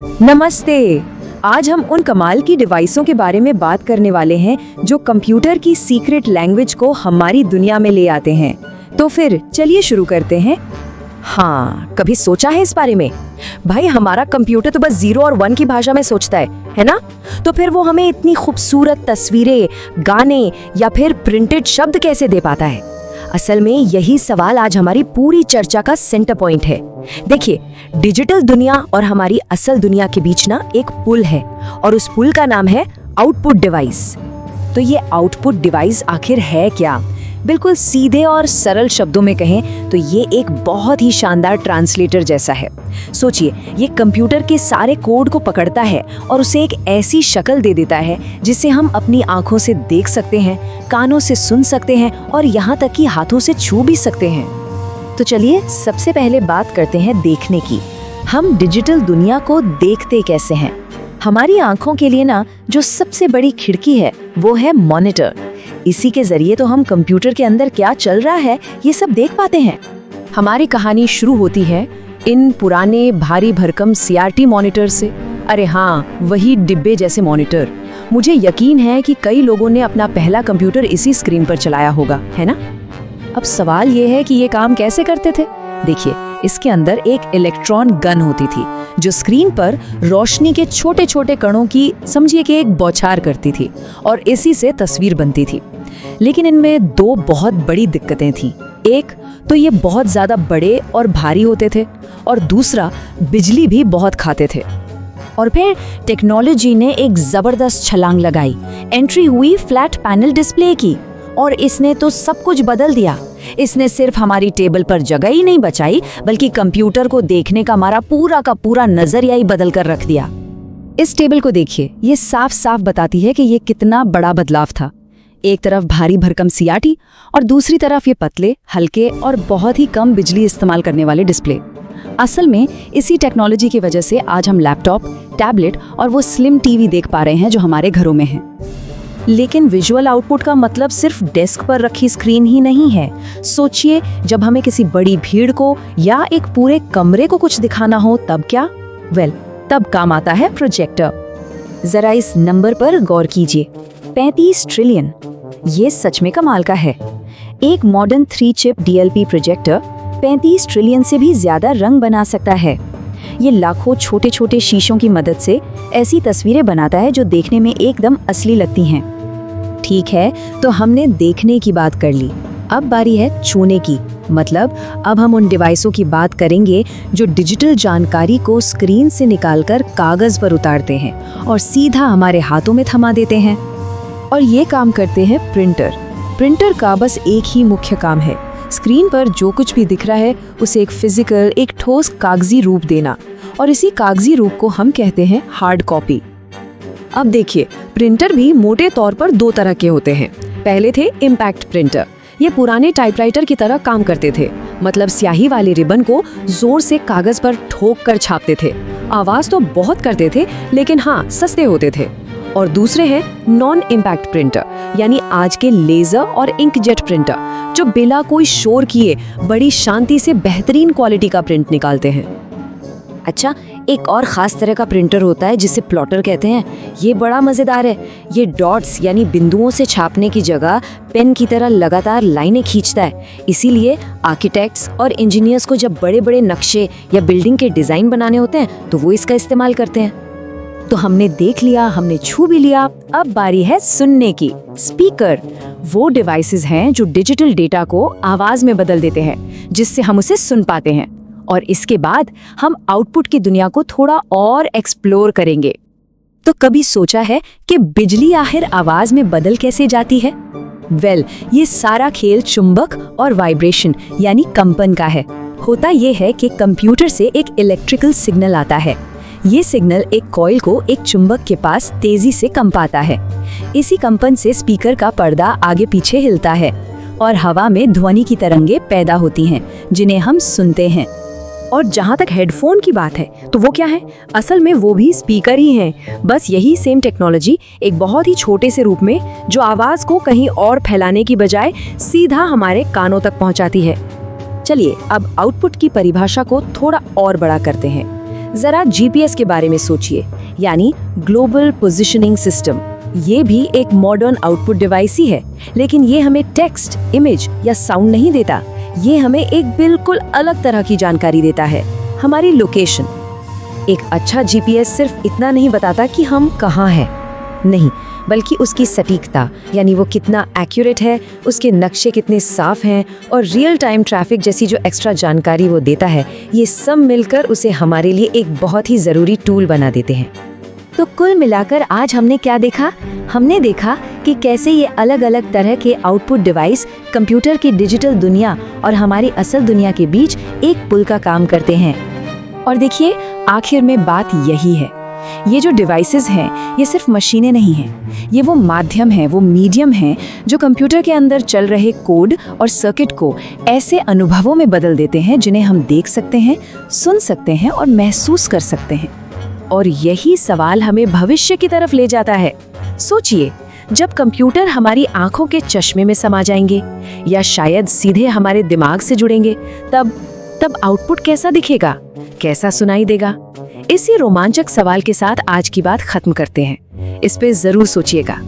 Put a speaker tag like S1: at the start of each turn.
S1: नमस्ते। आज हम उन कमाल की डिवाइसों के बारे में बात करने वाले हैं जो कंप्यूटर की सीक्रेट लैंग्वेज को हमारी दुनिया में ले आते हैं। तो फिर चलिए शुरू करते हैं। हाँ, कभी सोचा है इस बारे में? भाई हमारा कंप्यूटर तो बस 0 और 1 की भाषा में सोचता है ना? तो फिर वो हमें इतनी खूबसूरत तस्वीरें, गाने या फिर प्रिंटेड शब्द कैसे दे पाता है? असल में यही सवाल आज हमारी पूरी चर्चा का सेंटर पॉइंट है। देखिए, डिजिटल दुनिया और हमारी असल दुनिया के बीच ना एक पुल है और उस पुल का नाम है आउटपुट डिवाइस। तो ये आउटपुट डिवाइस आखिर है क्या? बिल्कुल सीधे और सरल शब्दों में कहें तो ये एक बहुत ही शानदार ट्रांसलेटर जैसा है। सोचिए, ये कंप्यूटर के सारे कोड को पकड़ता है और उसे एक ऐसी शक्ल दे देता है जिसे हम अपनी आंखों से देख सकते हैं, कानों से सुन सकते हैं और यहाँ तक कि हाथों से छू भी सकते हैं। तो चलिए सबसे पहले बात करते हैं देखने की। हम डिजिटल दुनिया को देखते कैसे हैं? हमारी आंखों के लिए ना जो सबसे बड़ी खिड़की है वो है मॉनिटर। इसी के जरिए तो हम कंप्यूटर के अंदर क्या चल रहा है ये सब देख पाते हैं। हमारी कहानी शुरू होती है इन पुराने भारी भरकम CRT मॉनिटर से। अरे हाँ, वही डिब्बे जैसे मॉनिटर। मुझे यकीन है कि कई लोगों ने अपना पहला कंप्यूटर इसी स्क्रीन पर चलाया होगा, है ना? अब सवाल ये है कि ये काम कैसे करते थे। देखिए, इसके अंदर एक इलेक्ट्रॉन गन होती थी जो स्क्रीन पर रोशनी के छोटे छोटे कणों की समझिए कि एक बौछार करती थी और इसी से तस्वीर बनती थी। लेकिन इनमें दो बहुत बड़ी दिक्कतें थीं। एक तो ये बहुत ज़्यादा बड़े और भारी होते थे और दूसरा बिजली भी बहुत खाते थे। और फिर टेक्नोलॉजी ने एक ज़बरदस्त छलांग लगाई। एंट्री हुई फ्लैट पैनल डिस्प्ले की और इसने तो सब कुछ बदल दिया। इसने सिर्फ हमारी टेबल पर जगह ही नहीं बचाई बल्कि कंप्यूटर को देखने का हमारा पूरा का पूरा नजरिया ही बदल कर रख दिया। इस टेबल को देखिए, ये साफ साफ बताती है कि ये कितना बड़ा बदलाव था। एक तरफ भारी भरकम CRT और दूसरी तरफ ये पतले, हल्के और बहुत ही कम बिजली इस्तेमाल करने वाले डिस्प्ले। असल में इसी टेक्नोलॉजी की वजह से आज हम लैपटॉप, टैबलेट और वो स्लिम टीवी देख पा रहे हैं जो हमारे घरों में है। लेकिन विजुअल आउटपुट का मतलब सिर्फ डेस्क पर रखी स्क्रीन ही नहीं है। सोचिए, जब हमें किसी बड़ी भीड़ को या एक पूरे कमरे को कुछ दिखाना हो तब क्या? तब काम आता है प्रोजेक्टर। जरा इस नंबर पर गौर कीजिए, 35 ट्रिलियन। ये सच में कमाल का है। एक modern 3 chip DLP projector 35 trillion से भी ज्यादा रंग बना सकता है। ये लाखों छोटे छोटे शीशों की मदद से ऐसी तस्वीरें बनाता है जो देखने में एकदम असली लगती हैं। ठीक है, तो हमने देखने की बात कर ली। अब बारी है छूने की। मतलब अब हम उन डिवाइसों की बात करेंगे जो डिजिटल जानकारी को स्क्रीन से निकालकर कागज पर उतारते हैं और सीधा हमारे हाथों में थमा देते हैं। और ये काम करते हैं प्रिंटर। प्रिंटर का बस एक ही मुख्य काम है, स्क्रीन पर जो कुछ भी दिख रहा है उसे एक फिजिकल, एक ठोस कागजी रूप देना। और इसी कागजी रूप को हम कहते हैं हार्ड कॉपी। अब देखिए, प्रिंटर भी मोटे तौर पर 2 तरह के होते हैं। पहले थे इम्पैक्ट प्रिंटर। ये पुराने टाइपराइटर की तरह काम करते थे। मतलब स्याही वाले रिबन को जोर से कागज पर ठोक कर छापते थे। आवाज तो बहुत करते थे, लेकिन हाँ, सस्ते होते थे। और दूसरे हैं नॉन इम्पैक्ट प्रिंटर, यानी आज के लेजर और इंकजेट प्रिंटर, जो बिना कोई शोर किए बड़ी शांति से बेहतरीन क्वालिटी का प्रिंट निकालते हैं। अच्छा, एक और खास तरह का प्रिंटर होता है जिसे प्लॉटर कहते हैं। ये बड़ा मजेदार है। ये डॉट्स यानी बिंदुओं से छापने की जगह पेन की तरह लगातार लाइनें खींचता है। इसीलिए आर्किटेक्ट्स और इंजीनियर्स को जब बड़े बड़े नक्शे या बिल्डिंग के डिजाइन बनाने होते हैं तो वो इसका इस्तेमाल करते हैं। तो हमने देख लिया, हमने छू भी लिया। अब बारी है सुनने की। स्पीकर वो डिवाइसेस हैं जो डिजिटल डेटा को आवाज में बदल देते हैं जिससे हम उसे सुन पाते हैं। और इसके बाद हम आउटपुट की दुनिया को थोड़ा और एक्सप्लोर करेंगे। तो कभी सोचा है कि बिजली आखिर आवाज में बदल कैसे जाती है? ये सारा खेल चुंबक और वाइब्रेशन यानी कंपन का है। होता ये है कि कंप्यूटर से एक इलेक्ट्रिकल सिग्नल आता है। ये सिग्नल एक कॉइल को एक चुंबक के पास तेजी से कंपाता है। इसी कंपन से स्पीकर का पर्दा आगे पीछे हिलता है और हवा में ध्वनि की तरंगे पैदा होती हैं जिन्हें हम सुनते हैं। और जहाँ तक हेडफोन की बात है तो वो क्या है? असल में वो भी स्पीकर ही हैं। बस यही सेम टेक्नोलॉजी एक बहुत ही छोटे से रूप में जो आवाज को कहीं और फैलाने की बजाय सीधा हमारे कानों तक पहुँचाती है। चलिए अब आउटपुट की परिभाषा को थोड़ा और बड़ा करते हैं। जरा जीपीएस के बारे में सोचिए, यानी ग्लोबल पोजिशनिंग सिस्टम। ये भी एक मॉडर्न आउटपुट डिवाइस ही है, लेकिन ये हमें टेक्स्ट, इमेज या साउंड नहीं देता। ये हमें एक बिल्कुल अलग तरह की जानकारी देता है, हमारी लोकेशन। एक अच्छा जीपीएस सिर्फ इतना नहीं बताता कि हम कहाँ हैं, नहीं, बल्कि उसकी सटीकता, यानी वो कितना एक्यूरेट है, उसके नक्शे कितने साफ हैं और रियल टाइम ट्रैफिक जैसी जो एक्स्ट्रा जानकारी वो देता है, ये सब मिलकर उसे हमारे लिए एक बहुत ही ज़रूरी टूल बना देते हैं। तो कुल मिलाकर आज हमने क्या देखा? हमने देखा कि कैसे ये अलग अलग तरह के आउटपुट डिवाइस कंप्यूटर की डिजिटल दुनिया और हमारी असल दुनिया के बीच एक पुल का काम करते हैं। और देखिए, आखिर में बात यही है, ये जो डिवाइसेस हैं, ये सिर्फ मशीनें नहीं हैं, ये वो माध्यम हैं, वो मीडियम हैं जो कंप्यूटर के अंदर चल रहे कोड और सर्किट को ऐसे अनुभवों में बदल देते हैं जिन्हें हम देख सकते हैं, सुन सकते हैं और महसूस कर सकते हैं। और यही सवाल हमें भविष्य की तरफ ले जाता है। सोचिए, जब कंप्यूटर हमारी आंखों के चश्मे में समा जाएंगे या शायद सीधे हमारे दिमाग से जुड़ेंगे, तब आउटपुट कैसा दिखेगा, कैसा सुनाई देगा? इसी रोमांचक सवाल के साथ आज की बात खत्म करते हैं। इस पे जरूर सोचिएगा।